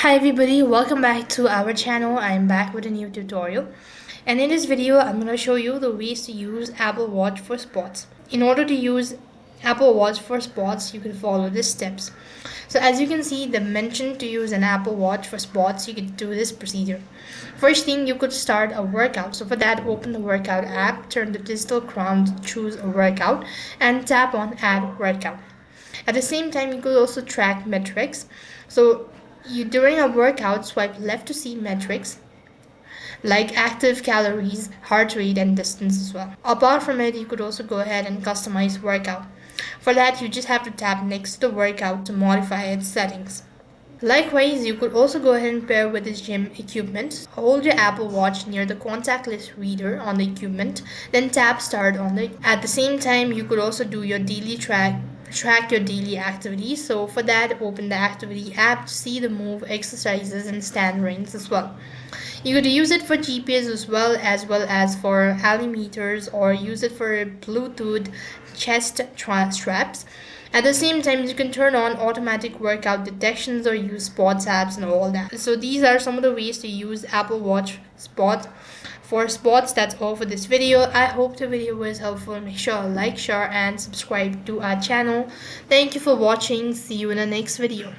Hi everybody, welcome back to our channel. I'm back with a new tutorial, and in this video I'm going to show you the ways to use Apple Watch for sports. In order to use Apple Watch for sports, you can follow these steps. So as you can see, the mention to use an Apple Watch for sports, you could do this procedure. First thing, you could start a workout. So for that, open the workout app, turn the digital crown to choose a workout, and tap on add workout. At the same time, you could also track metrics. So you during a workout, swipe left to see metrics like active calories, heart rate, and distance as well. Apart from it, you could also go ahead and customize workout. For that, you just have to tap next to the workout to modify its settings. Likewise, you could also go ahead and pair with this gym equipment. Hold your Apple Watch near the contactless reader on the equipment, then tap start on it. At the same time, you could also do your daily track your daily activities. So for that, open the activity app to see the move, exercises, and stand rings as well. You could use it for GPS as well as for altimeters, or use it for Bluetooth straps. At the same time, you can turn on automatic workout detections or use sports apps and all that. So these are some of the ways to use Apple Watch Sport for sports. That's all for this video. I hope the video was helpful. Make sure to like, share, and subscribe to our channel. Thank you for watching. See you in the next video.